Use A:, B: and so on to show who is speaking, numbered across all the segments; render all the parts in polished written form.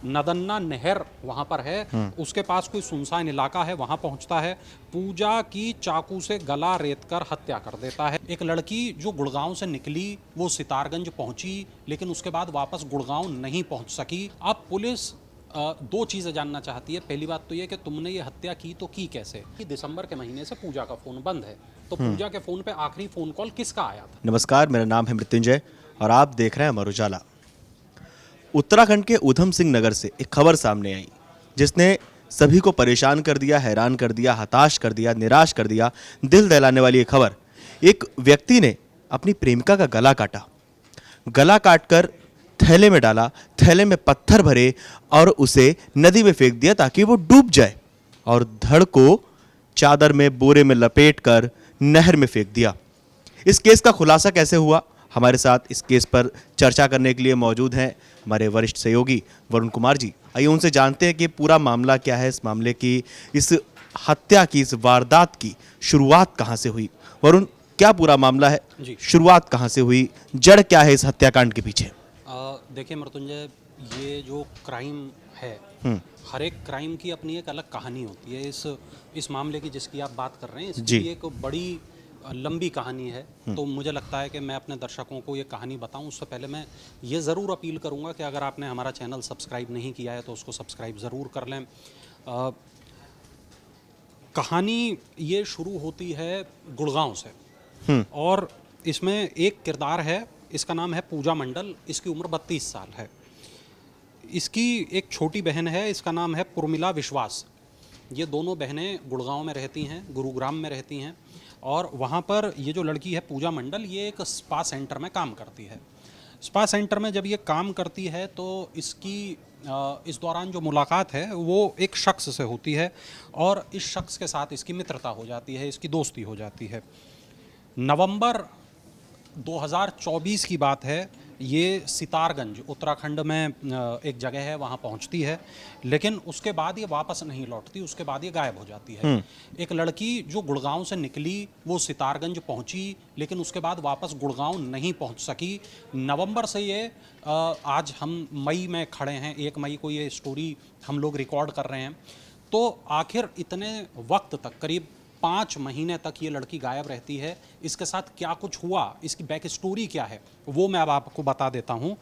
A: नदन्ना नहर वहाँ पर है, उसके पास कोई सुनसान इलाका है, वहाँ पहुँचता है। पूजा की चाकू से गला रेतकर हत्या कर देता है। एक लड़की जो गुड़गांव से निकली वो सितारगंज पहुँची, लेकिन उसके बाद वापस गुड़गांव नहीं पहुँच सकी। अब पुलिस दो चीज़ें जानना चाहती है। पहली बात तो ये कि तुमने ये हत्या की तो की कैसे। कि दिसंबर के महीने से पूजा का फ़ोन बंद है, तो पूजा के फ़ोन पे आखिरी फ़ोन कॉल किसका आया था?
B: नमस्कार, मेरा नाम है मृत्युंजय और आप देख रहे हैं अमर उजाला। उत्तराखंड के ऊधम सिंह नगर से एक खबर सामने आई जिसने सभी को परेशान कर दिया, हैरान कर दिया, हताश कर दिया, निराश कर दिया। दिल दहलाने वाली ये खबर, एक व्यक्ति ने अपनी प्रेमिका का गला काटा, गला काटकर थैले में डाला, थैले में पत्थर भरे और उसे नदी में फेंक दिया ताकि वो डूब जाए, और धड़ को चादर में बोरे में लपेटकर नहर में फेंक दिया। इस केस का खुलासा कैसे हुआ, हमारे साथ इस केस पर चर्चा करने के लिए मौजूद हैं हमारे वरिष्ठ सहयोगी वरुण कुमार जी। आइए उनसे जानते हैं कि पूरा मामला क्या है, इस मामले की, इस हत्या की, इस वारदात की शुरुआत कहाँ से हुई। वरुण, क्या पूरा मामला है, शुरुआत कहाँ से हुई, जड़ क्या है इस हत्याकांड के पीछे?
A: देखिए मृत्युंजय, ये जो क्राइम है, हर एक क्राइम की अपनी एक अलग कहानी होती है। इस मामले की जिसकी आप बात कर रहे हैं, इसकी भी एक बड़ी लंबी कहानी है। तो मुझे लगता है कि मैं अपने दर्शकों को ये कहानी बताऊं उससे पहले मैं ये ज़रूर अपील करूंगा कि अगर आपने हमारा चैनल सब्सक्राइब नहीं किया है तो उसको सब्सक्राइब ज़रूर कर लें। कहानी ये शुरू होती है गुड़गांव से, और इसमें एक किरदार है, इसका नाम है पूजा मंडल। इसकी उम्र 32 साल है। इसकी एक छोटी बहन है, इसका नाम है पुरमिला विश्वास। ये दोनों बहनें गुड़गांव में रहती हैं, गुरुग्राम में रहती हैं, और वहाँ पर ये जो लड़की है पूजा मंडल, ये एक स्पा सेंटर में काम करती है। स्पा सेंटर में जब ये काम करती है तो इसकी इस दौरान जो मुलाकात है वो एक शख्स से होती है, और इस शख्स के साथ इसकी मित्रता हो जाती है, इसकी दोस्ती हो जाती है। नवंबर 2024 की बात है। ये सितारगंज उत्तराखंड में एक जगह है, वहाँ पहुँचती है, लेकिन उसके बाद ये वापस नहीं लौटती, उसके बाद ये गायब हो जाती है। एक लड़की जो गुड़गांव से निकली वो सितारगंज पहुँची, लेकिन उसके बाद वापस गुड़गांव नहीं पहुँच सकी। नवंबर से ये आज हम मई में खड़े हैं, 1 मई को ये स्टोरी हम लोग रिकॉर्ड कर रहे हैं। तो आखिर इतने वक्त तक, करीब 5 महीने तक ये लड़की गायब रहती है। इसके साथ क्या कुछ हुआ, इसकी बैक स्टोरी क्या है, वो मैं अब आपको बता देता हूँ।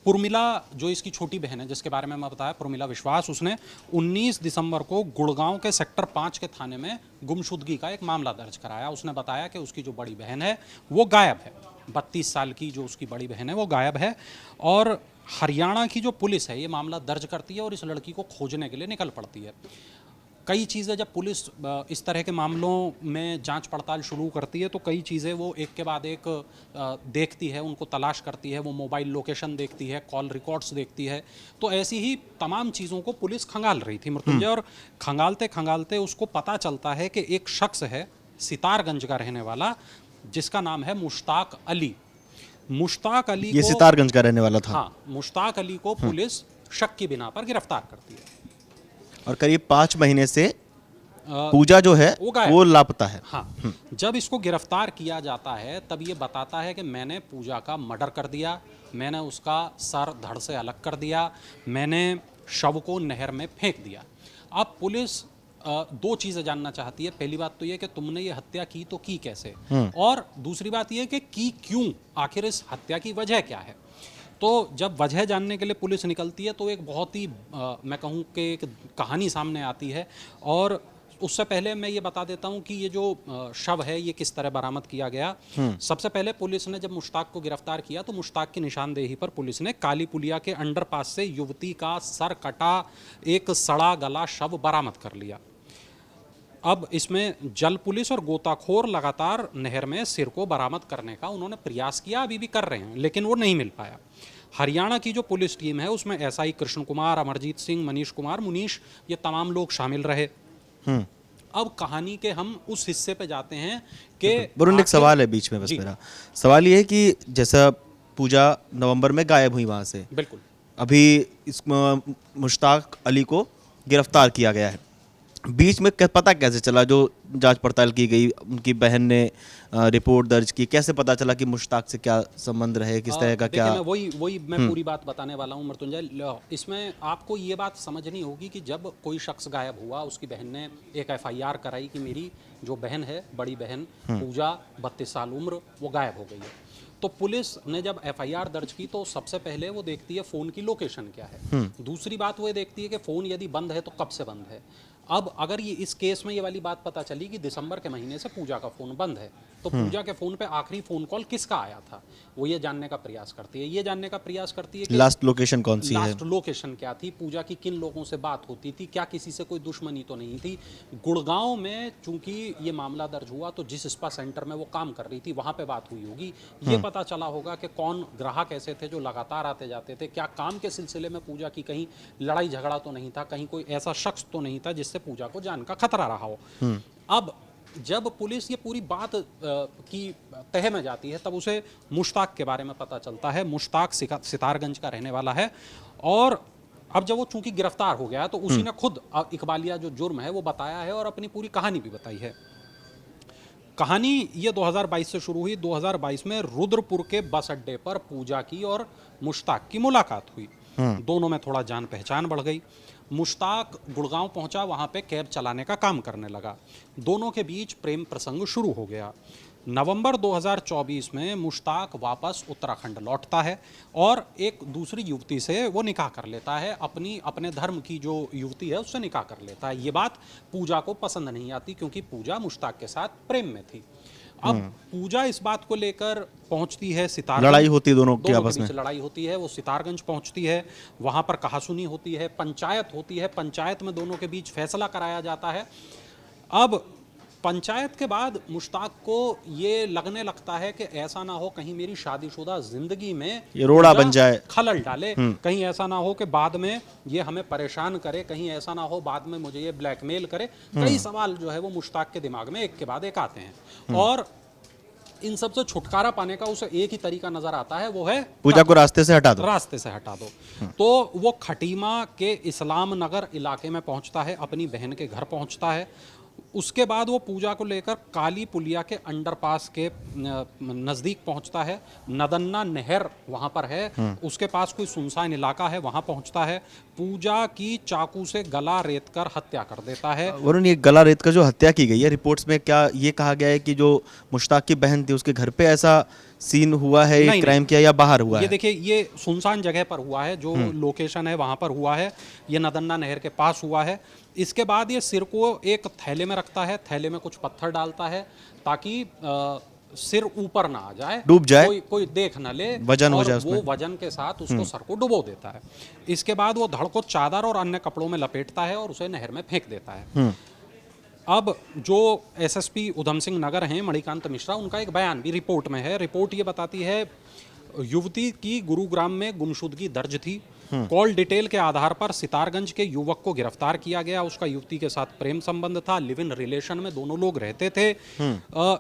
A: पुरमिला, जो इसकी छोटी बहन है जिसके बारे में मैं बताया, पुरमिला विश्वास, उसने 19 दिसंबर को गुड़गांव के सेक्टर 5 के थाने में गुमशुदगी का एक मामला दर्ज कराया। उसने बताया कि उसकी जो बड़ी बहन है वो गायब है, 32 साल की जो उसकी बड़ी बहन है वो गायब है। और हरियाणा की जो पुलिस है ये मामला दर्ज करती है और इस लड़की को खोजने के लिए निकल पड़ती है। कई चीज़ें जब पुलिस इस तरह के मामलों में जांच पड़ताल शुरू करती है तो कई चीज़ें वो एक के बाद एक देखती है, उनको तलाश करती है। वो मोबाइल लोकेशन देखती है, कॉल रिकॉर्ड्स देखती है। तो ऐसी ही तमाम चीज़ों को पुलिस खंगाल रही थी मृत्युंजय, और खंगालते खंगालते उसको पता चलता है कि एक शख्स है सितारगंज का रहने वाला, जिसका नाम है मुश्ताक अली। मुश्ताक अली
B: ये
A: को,
B: सितारगंज का रहने वाला था।
A: हाँ, मुश्ताक अली को पुलिस शक की बिना पर गिरफ्तार करती है।
B: और करीब 5 महीने से पूजा जो है वो लापता है।
A: हाँ, जब इसको गिरफ्तार किया जाता है तब ये बताता है कि मैंने पूजा का मर्डर कर दिया, मैंने उसका सर धड़ से अलग कर दिया, मैंने शव को नहर में फेंक दिया। अब पुलिस दो चीज़ें जानना चाहती है। पहली बात तो ये कि तुमने ये हत्या की तो की कैसे, और दूसरी बात ये कि की क्यों, आखिर इस हत्या की वजह क्या है। तो जब वजह जानने के लिए पुलिस निकलती है तो एक बहुत ही मैं कहूँ कि एक कहानी सामने आती है। और उससे पहले मैं ये बता देता हूँ कि ये जो शव है ये किस तरह बरामद किया गया। सबसे पहले पुलिस ने जब मुश्ताक को गिरफ्तार किया तो मुश्ताक की निशानदेही पर पुलिस ने काली पुलिया के अंडरपास से युवती का सर कटा एक सड़ा गला शव बरामद कर लिया। अब इसमें जल पुलिस और गोताखोर लगातार नहर में सिर को बरामद करने का उन्होंने प्रयास किया, अभी भी कर रहे हैं, लेकिन वो नहीं मिल पाया। हरियाणा की जो पुलिस टीम है उसमें एसआई कृष्ण कुमार, अमरजीत सिंह, मनीष कुमार, मुनीश, ये तमाम लोग शामिल रहे। अब कहानी के हम उस हिस्से पे जाते हैं कि
B: वरुण, एक सवाल है बीच में, बस मेरा सवाल ये है कि जैसा पूजा नवंबर में गायब हुई वहाँ से,
A: बिल्कुल,
B: अभी इस मुश्ताक अली को गिरफ्तार किया गया है, बीच में पता कैसे चला, जो जांच पड़ताल की गई, उनकी बहन ने रिपोर्ट दर्ज की, कैसे पता चला कि मुश्ताक से क्या संबंध रहे, किस तरह का
A: देखिए,
B: क्या?
A: मैं वही मैं पूरी बात बताने वाला हूँ मृत्युंजय। इसमें आपको ये बात समझनी होगी कि जब कोई शख्स गायब हुआ, उसकी बहन ने एक एफआईआर कराई कि मेरी जो बहन है, बड़ी बहन पूजा 32 साल उम्र, वो गायब हो गई है। तो पुलिस ने जब एफआईआर दर्ज की तो सबसे पहले वो देखती है फ़ोन की लोकेशन क्या है। दूसरी बात वो ये देखती है कि फ़ोन यदि बंद है तो कब से बंद है। अब अगर ये इस केस में ये वाली बात पता चली कि दिसंबर के महीने से पूजा का फ़ोन बंद है, तो पूजा के फ़ोन पे आखिरी फ़ोन कॉल किसका आया था, वो ये जानने का प्रयास करती है। ये जानने का प्रयास करती है कि
B: लास्ट लोकेशन कौन सी है?
A: लास्ट लोकेशन क्या थी, पूजा की किन लोगों से बात होती थी, क्या किसी से कोई दुश्मनी तो नहीं थी। गुड़गांव में चूंकि ये मामला दर्ज हुआ तो जिस स्पा सेंटर में वो काम कर रही थी वहाँ पे बात हुई होगी। ये पता चला होगा कि कौन ग्राहक ऐसे थे जो लगातार आते जाते थे, क्या काम के सिलसिले में पूजा की कहीं लड़ाई झगड़ा तो नहीं था, कहीं कोई ऐसा शख्स तो नहीं था जिससे पूजा को जान का खतरा रहा हो। अब जब पुलिस ये पूरी बात की तह में जाती है तब उसे मुश्ताक के बारे में पता चलता है। मुश्ताक सितारगंज का रहने वाला है और अब जब वो चूंकि गिरफ्तार हो गया है तो उसी ने खुद इकबालिया जो जुर्म है वो बताया है और अपनी पूरी कहानी भी बताई है। कहानी ये 2022 से शुरू हुई। 2022 में रुद्रपुर के बस अड्डे पर पूजा की और मुश्ताक की मुलाकात हुई। दोनों में थोड़ा जान पहचान बढ़ गई। मुश्ताक गुड़गांव पहुंचा, वहां पे कैब चलाने का काम करने लगा। दोनों के बीच प्रेम प्रसंग शुरू हो गया। नवंबर 2024 में मुश्ताक वापस उत्तराखंड लौटता है और एक दूसरी युवती से वो निकाह कर लेता है। अपने धर्म की जो युवती है उससे निकाह कर लेता है। ये बात पूजा को पसंद नहीं आती क्योंकि पूजा मुश्ताक के साथ प्रेम में थी। अब पूजा इस बात को लेकर पहुंचती है सितारगंज।
B: लड़ाई होती है दोनों के
A: के
B: आपस में।
A: बीच लड़ाई होती है। वो सितारगंज पहुंचती है, वहां पर कहासुनी होती है, पंचायत होती है। पंचायत में दोनों के बीच फैसला कराया जाता है। अब पंचायत के बाद मुश्ताक को ये लगने लगता है कि ऐसा ना हो कहीं मेरी शादीशुदा जिंदगी में
B: ये रोड़ा
A: पूजा
B: बन जाए,
A: खलल डाले, कहीं ऐसा ना हो कि बाद में ये हमें परेशान करे, कहीं ऐसा ना हो बाद में मुझे ये ब्लैकमेल करे। कई सवाल जो है वो मुश्ताक के दिमाग में एक के बाद एक आते हैं और इन सब से छुटकारा पाने का उसे एक ही तरीका नजर आता है, वो है
B: पूजा को रास्ते से हटा दो।
A: रास्ते से हटा दो। तो वो खटीमा के इस्लाम नगर इलाके में पहुंचता है, अपनी बहन के घर पहुंचता है। उसके बाद वो पूजा को लेकर काली पुलिया के अंडरपास के नज़दीक पहुंचता है। नदन्ना नहर वहां पर है, उसके पास कोई सुनसान इलाका है, वहां पहुंचता है। पूजा की चाकू से गला रेत कर हत्या कर देता है।
B: वरुण, ये गला रेत कर जो हत्या की गई है, रिपोर्ट्स में क्या ये कहा गया है कि जो मुश्ताक की बहन थी उसके घर पे ऐसा सीन हुआ है, ये क्राइम किया, या बाहर हुआ
A: ये
B: है?
A: देखिए, ये सुनसान जगह पर हुआ है, जो लोकेशन है वहां पर हुआ है। ये नदन्ना नहर के पास हुआ है। इसके बाद ये सिर को एक थैले में रखता है, थैले में कुछ पत्थर डालता है ताकि सिर ऊपर ना आ जाए,
B: डूब जाए,
A: कोई देख ना ले,
B: वजन हो
A: और
B: जाए उसमें।
A: वो वजन के साथ उसको सर को डुबो देता है। इसके बाद वो धड़ को चादर और अन्य कपड़ों में लपेटता है और उसे नहर में फेंक देता है। अब जो एसएसपी उधम सिंह नगर हैं मणिकांत मिश्रा, उनका एक बयान भी रिपोर्ट में है। रिपोर्ट ये बताती है युवती की गुरुग्राम में गुमशुदगी दर्ज थी। कॉल डिटेल के आधार पर सितारगंज के युवक को गिरफ्तार किया गया। उसका युवती के साथ प्रेम संबंध था, लिव इन रिलेशन में दोनों लोग रहते थे।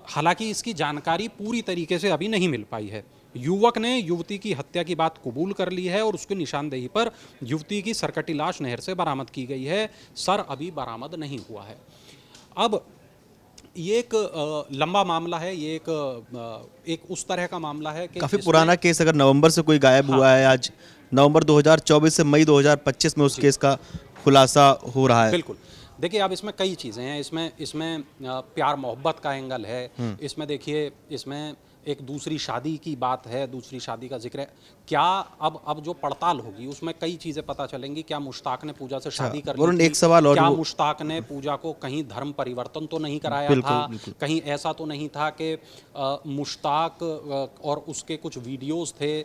A: हालांकि इसकी जानकारी पूरी तरीके से अभी नहीं मिल पाई है। युवक ने युवती की हत्या की बात कबूल कर ली है और उसकी निशानदेही पर युवती की सरकटी लाश नहर से बरामद की गई है। सर अभी बरामद नहीं हुआ है। अब ये एक लंबा मामला है। ये एक उस तरह का मामला है कि
B: काफी पुराना केस। अगर नवंबर से कोई गायब हुआ है, आज नवंबर 2024 से मई 2025 में उस केस का खुलासा हो रहा है।
A: बिल्कुल। देखिए, अब इसमें कई चीज़ें हैं। इसमें प्यार मोहब्बत का एंगल है। इसमें देखिए, इसमें एक दूसरी शादी की बात है, दूसरी शादी का जिक्र है। क्या अब जो पड़ताल होगी उसमें कई चीज़ें पता चलेंगी। क्या मुश्ताक ने पूजा से शादी कर ली थी?
B: एक सवाल और,
A: क्या मुश्ताक ने पूजा को कहीं धर्म परिवर्तन तो नहीं कराया था? कहीं ऐसा तो नहीं था कि मुश्ताक और उसके कुछ वीडियोस थे?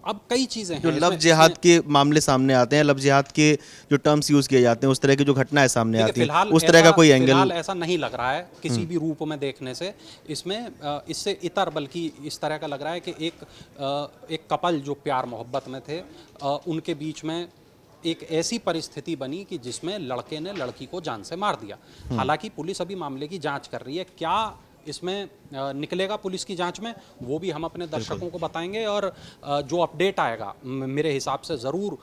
A: अब कई चीज़ें हैं।
B: जो लव जिहाद के मामले सामने आते हैं, लव जिहाद के जो टर्म्स यूज किए जाते हैं, उस तरह की जो घटनाएं सामने आती हैं, उस तरह का कोई एंगल
A: फिलहाल ऐसा नहीं लग रहा है किसी भी रूप में देखने से। इसमें इससे इतर बल्कि इस तरह का लग रहा है कि एक कपल जो प्यार मोहब्बत में थे, उनके बीच में एक ऐसी परिस्थिति बनी कि जिसमें लड़के ने लड़की को जान से मार दिया। हालांकि पुलिस अभी मामले की जांच कर रही है। क्या इसमें निकलेगा पुलिस की जांच में, वो भी हम अपने दर्शकों को बताएंगे। और जो अपडेट आएगा मेरे हिसाब से ज़रूर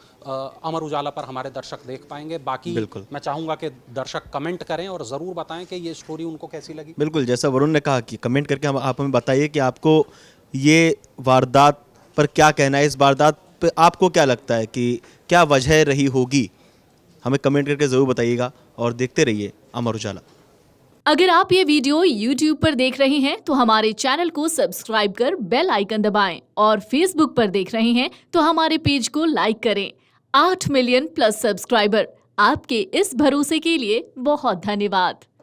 A: अमर उजाला पर हमारे दर्शक देख पाएंगे। बाकी
B: बिल्कुल।
A: मैं चाहूँगा कि दर्शक कमेंट करें और ज़रूर बताएं कि ये स्टोरी उनको कैसी लगी।
B: बिल्कुल, जैसा वरुण ने कहा कि कमेंट करके आप हमें बताइए कि आपको ये वारदात पर क्या कहना है। इस वारदात पे आपको क्या लगता है कि क्या वजह रही होगी, हमें कमेंट करके ज़रूर बताइएगा। और देखते रहिए अमर उजाला।
C: अगर आप ये वीडियो YouTube पर देख रहे हैं तो हमारे चैनल को सब्सक्राइब कर बेल आइकन दबाएं, और Facebook पर देख रहे हैं तो हमारे पेज को लाइक करें। 8 मिलियन प्लस सब्सक्राइबर, आपके इस भरोसे के लिए बहुत धन्यवाद।